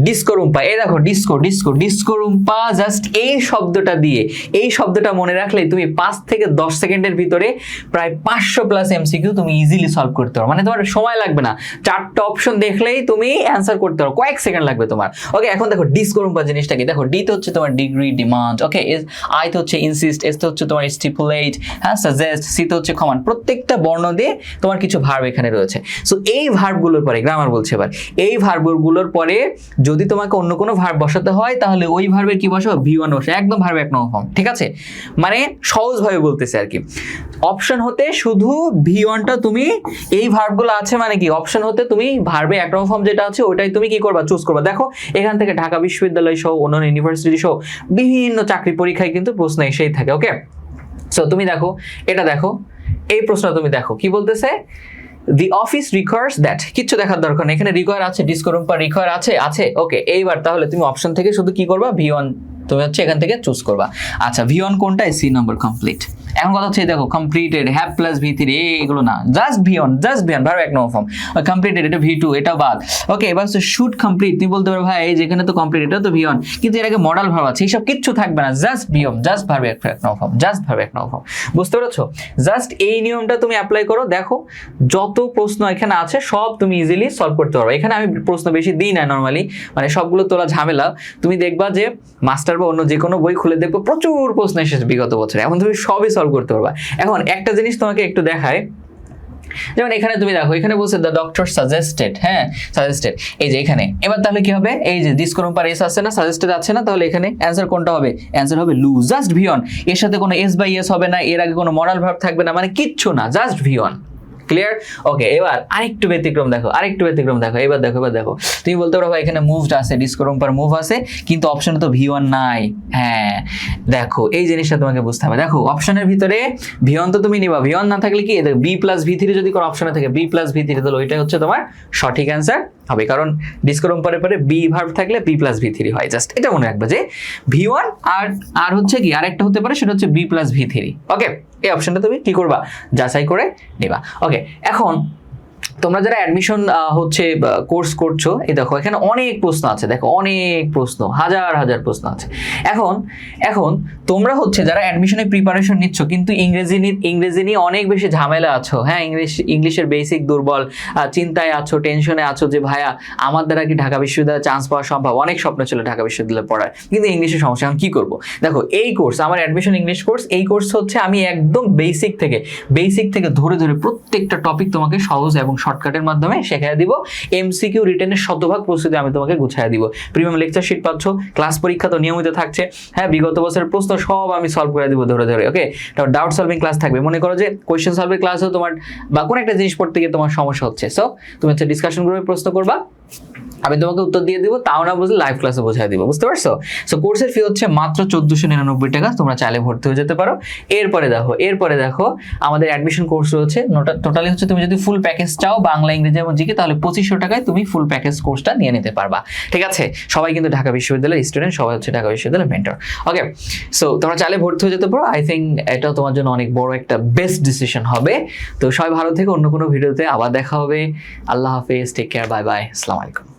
ডিসকোরুম্পা, এই দেখো ডিসকোরুম্পা, জাস্ট এই শব্দটা দিয়ে, এই শব্দটা মনে রাখলে তুমি 5 থেকে 10 সেকেন্ডের ভিতরে প্রায় 500+ এমসিকিউ তুমি ইজিলি সলভ করতে পারো, মানে তোমার সময় লাগবে না, 4টা অপশন দেখলেই তুমি অ্যান্সার করতে পারো, কয়েক সেকেন্ড লাগবে তোমার। ওকে, এখন দেখো ডিসকোরুম্পা জিনিসটা কি, দেখো ডি তে হচ্ছে তোমার ডিগ্রি, ডিমান্ড, ওকে, আই তে হচ্ছে ইনসিস্ট, এস তে হচ্ছে তোমার স্টিপুলেট, হ্যাঁ, সাজেস্ট, সি তে হচ্ছে কমান্ড, প্রত্যেকটা বর্ণ দিয়ে তোমার কিছু ভার্ব এখানে রয়েছে। সো এই ভার্বগুলোর পরে, গ্রামার বলছে এবার, এই ভার্বগুলোর পরে যদি তোমাকে অন্য কোনো ভার্ব বসাতে হয় তাহলে ওই ভার্বের কি বসাবো, V1 বসে, একদম ভার্ব 1 নম্বর ফর্ম, ঠিক আছে, মানে সহজভাবে বলতেছে আর কি। অপশন হতে শুধু V1টা তুমি, এই ভার্বগুলো আছে মানে কি, অপশন হতে তুমি ভার্বে 1 নম্বর ফর্ম যেটা আছে ওটাই তুমি কি করবা, চুজ করবা। দেখো এখান থেকে ঢাকা বিশ্ববিদ্যালয় সহ অন্যান্য ইউনিভার্সিটি সহ বিভিন্ন চাকরি পরীক্ষায় কিন্তু প্রশ্ন এসেই থাকে। ওকে, সো তুমি দেখো, এটা দেখো, এই প্রশ্নটা তুমি দেখো কি বলতেছে, দি অফিস রিকোয়ার্স দ্যাট, কিচ্ছু দেখার দরকার নেই, এখানে রিকোয়ার আছে, ডিসকোরুম্পা রিকোয়ার আছে। ওকে, এইবার তাহলে তুমি অপশন থেকে শুধু কি করবা, V1 তুমি হচ্ছে এখান থেকে চুজ করবা। আচ্ছা, V1 কোনটা, সি নম্বর কমপ্লিট। এখন কথা হচ্ছে দেখো, কমপ্লিটেড, হ্যাভ প্লাস V3 এগুলো না, জাস্ট V1 ভার্ব 1 নম্বর ফর্ম, কমপ্লিটেড এটা V2, এটা বাদ। ওকে, এবার হচ্ছে শুড কমপ্লিট, তুমি বলতে পারো ভাই এই যেখানে তো কমপ্লিট, এটা তো V1, কিন্তু এর আগে মডাল ভার্ব আছে, এইসব কিচ্ছু থাকবে না, জাস্ট V1, জাস্ট ভার্ব 1 নম্বর ফর্ম, জাস্ট ভার্ব 1 নম্বর ফর্ম। বুঝতে পেরেছো? জাস্ট এই নিয়মটা তুমি অ্যাপ্লাই করো, দেখো যত প্রশ্ন এখানে আছে সব তুমি ইজিলি সলভ করতে পারবে। এখানে আমি প্রশ্ন বেশি দিই না নরমালি, মানে সবগুলো তোলা ঝামেলা। তুমি দেখবা যে মাস্টার বা অন্য যে কোনো বই খুলে দেখবো প্রচুর প্রশ্ন এসেছে বিগত বছরে, এখন তুমি সবই সলভ করতে পারবা। এখন একটা জিনিস তোমাকে একটু দেখায়, যেমন এখানে তুমি দেখো, এখানে বলছে দ্য ডক্টর সাজেস্টেড, হ্যাঁ সাজেস্টেড, এই যে এখানে, এবার তাহলে কি হবে, এই যে ডিসকোরুম্পার এস আছে না, সাজেস্টেড আছে না, তাহলে এখানে অ্যান্সার কোনটা হবে, অ্যান্সার হবে লু, জাস্ট V1, এর সাথে কোনো এস বাই এস হবে না, এর আগে কোনো মডাল ভার্ব থাকবে না, মানে কিচ্ছু না, জাস্ট V1। ক্লিয়ার? ওকে, এবার আরেকটু ব্যতিক্রম দেখো, এবার দেখো তুমি বলতে পারো ভাই এখানে মুভড আছে, ডিসকোরুম্পার মুভ আছে, কিন্তু অপশনে তো V1 নাই। হ্যাঁ দেখো, এই জিনিসটা তোমাকে বুঝতে হবে। দেখো অপশনের ভিতরে V1 তো তুমি নিবা, V1 না থাকলে কি B প্লাস V3 যদি কোনো অপশনে থাকে, B প্লাস V3, তাহলে ওইটাই হচ্ছে তোমার সঠিক অ্যান্সার হবে, কারণ ডিসকোরুম্পারের পরে B ভার্ব থাকলে B প্লাস V3 হয়। জাস্ট এটা মনে রাখবে যে V1 আর হচ্ছে কি আরেকটা হতে পারে, সেটা হচ্ছে B প্লাস V3। ওকে, এই অপশনটা তুমি কি করবা, যাচাই করে নেবা। ওকে, এখন তোমরা যারা অ্যাডমিশন হচ্ছে কোর্স করছো, এই দেখো এখানে অনেক প্রশ্ন আছে, দেখো অনেক প্রশ্ন, হাজার প্রশ্ন আছে। এখন তোমরা হচ্ছে যারা অ্যাডমিশনের প্রিপারেশন নিচ্ছ, কিন্তু ইংরেজি নিয়ে অনেক বেশি ঝামেলা আছো, হ্যাঁ ইংলিশের বেসিক দুর্বল, চিন্তায় আছো, টেনশনে আছো যে ভাইয়া আমার দ্বারা কি ঢাকা বিশ্ববিদ্যালয়ে চান্স পাওয়া সম্ভব, অনেক স্বপ্ন ছিল ঢাকা বিশ্ববিদ্যালয়ে পড়ার, কিন্তু ইংলিশের সমস্যা, এখন কি করবো? দেখো এই কোর্স, আমার অ্যাডমিশন ইংলিশ কোর্স, এই কোর্স হচ্ছে আমি একদম বেসিক থেকে ধরে প্রত্যেকটা টপিক তোমাকে সহজ এবং শর্টকাটের মাধ্যমে শেখায় দিব। এমসিকিউ রিটেনের শতভাগ প্রস্তুতি আমি তোমাকে গুছায় দিব। প্রিমিয়াম লেকচার শিট পাচ্ছ, ক্লাস পরীক্ষা তো নিয়মিত থাকছে, হ্যাঁ বিগত বছরের প্রশ্ন সব আমি সলভ করে দিব ধরে। ওকে, তারপর ডাউট সলভিং ক্লাস থাকবে। মনে করো যে কোয়েশ্চেন সলভিং ক্লাসেও তোমার বা কোনো একটা জিনিস পড়তে গিয়ে তোমার সমস্যা হচ্ছে, সো তুমি হচ্ছে ডিসকাশন গ্রুপে প্রশ্ন করবা, আমি তোমাকে উত্তর দিয়ে দিব, তাও না বুঝলে লাইভ ক্লাসে বোঝাই দিব। বুঝতে পারছো? সো কোর্সের ফি হচ্ছে মাত্র 1499 টাকা, তোমরা চাইলে ভর্তি হয়ে যেতে পারো। এরপরে দেখো আমাদের অ্যাডমিশন কোর্স রয়েছে, টোটালি হচ্ছে তুমি যদি ফুল প্যাকেজ চাও বাংলা ইংরেজি এবং জিকে, তাহলে 2500 টাকায় তুমি ফুল প্যাকেজ কোর্সটা নিয়ে নিতে পারবা। ঠিক আছে, সবাই কিন্তু ঢাকা বিশ্ববিদ্যালয়ের স্টুডেন্ট, সবাই হচ্ছে ঢাকা বিশ্ববিদ্যালয়ের মেন্টর। ওকে, সো তোমরা চাইলে ভর্তি হয়ে যেতে পারো। আই থিঙ্ক এটাও তোমার জন্য অনেক বড় একটা বেস্ট ডিসিশন হবে। তো সবাই ভালো থেকে, অন্য কোনো ভিডিওতে আবার দেখা হবে। আল্লাহ হাফেজ, টেক কেয়ার, বাই বাই, আসসালামু আলাইকুম।